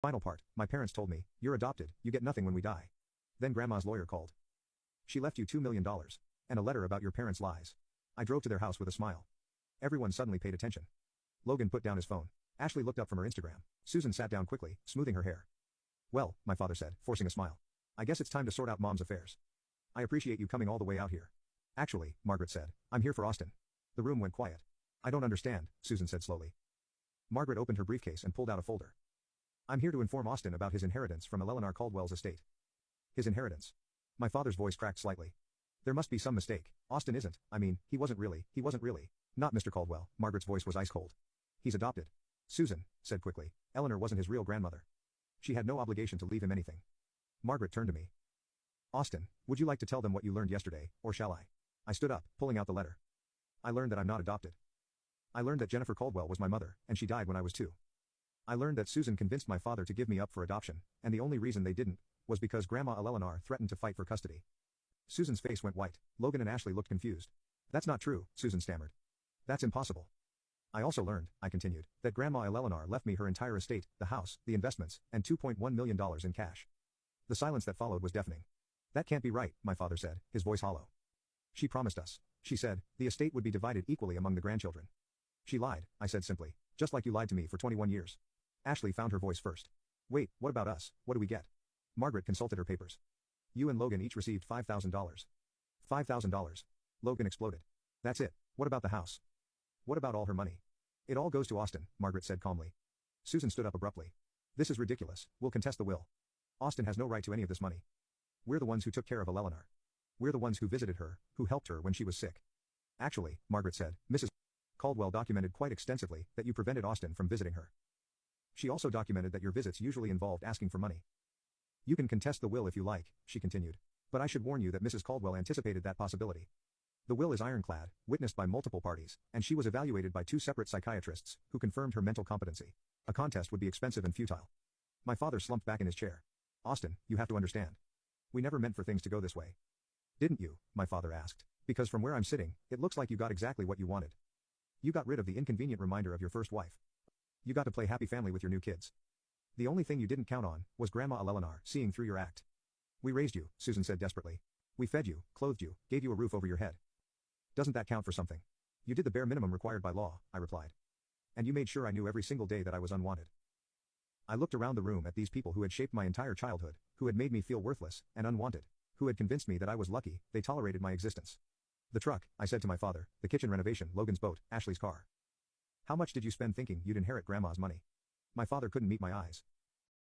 Final part, my parents told me, you're adopted, you get nothing when we die. Then grandma's lawyer called. She left you $2 million. And a letter about your parents' lies. I drove to their house with a smile. Everyone suddenly paid attention. Logan put down his phone. Ashley looked up from her Instagram. Susan sat down quickly, smoothing her hair. Well, my father said, forcing a smile. I guess it's time to sort out mom's affairs. I appreciate you coming all the way out here. Actually, Margaret said, I'm here for Austin. The room went quiet. I don't understand, Susan said slowly. Margaret opened her briefcase and pulled out a folder. I'm here to inform Austin about his inheritance from Eleanor Caldwell's estate. His inheritance. My father's voice cracked slightly. There must be some mistake. Austin isn't, he wasn't really. Not Mr. Caldwell. Margaret's voice was ice cold. He's adopted. Susan said quickly, Eleanor wasn't his real grandmother. She had no obligation to leave him anything. Margaret turned to me. Austin, would you like to tell them what you learned yesterday, or shall I? I stood up, pulling out the letter. I learned that I'm not adopted. I learned that Jennifer Caldwell was my mother, and she died when I was 2. I learned that Susan convinced my father to give me up for adoption, and the only reason they didn't was because Grandma Eleanor threatened to fight for custody. Susan's face went white. Logan and Ashley looked confused. That's not true, Susan stammered. That's impossible. I also learned, I continued, that Grandma Eleanor left me her entire estate, the house, the investments, and $2.1 million in cash. The silence that followed was deafening. That can't be right, my father said, his voice hollow. She promised us. She said, the estate would be divided equally among the grandchildren. She lied, I said simply, just like you lied to me for 21 years. Ashley found her voice first. Wait, what about us, what do we get? Margaret consulted her papers. You and Logan each received $5,000. $5,000. Logan exploded. That's it, what about the house? What about all her money? It all goes to Austin, Margaret said calmly. Susan stood up abruptly. This is ridiculous, we'll contest the will. Austin has no right to any of this money. We're the ones who took care of Eleanor. We're the ones who visited her, who helped her when she was sick. Actually, Margaret said, Mrs. Caldwell documented quite extensively that you prevented Austin from visiting her. She also documented that your visits usually involved asking for money. You can contest the will if you like, she continued. But I should warn you that Mrs. Caldwell anticipated that possibility. The will is ironclad, witnessed by multiple parties, and she was evaluated by 2 separate psychiatrists, who confirmed her mental competency. A contest would be expensive and futile. My father slumped back in his chair. Austin, you have to understand. We never meant for things to go this way. Didn't you? My father asked. Because from where I'm sitting, it looks like you got exactly what you wanted. You got rid of the inconvenient reminder of your first wife. You got to play happy family with your new kids. The only thing you didn't count on was Grandma Eleanor seeing through your act. We raised you, Susan said desperately. We fed you, clothed you, gave you a roof over your head. Doesn't that count for something? You did the bare minimum required by law, I replied. And you made sure I knew every single day that I was unwanted. I looked around the room at these people who had shaped my entire childhood, who had made me feel worthless and unwanted, who had convinced me that I was lucky they tolerated my existence. The truck, I said to my father, the kitchen renovation, Logan's boat, Ashley's car. How much did you spend thinking you'd inherit Grandma's money? My father couldn't meet my eyes.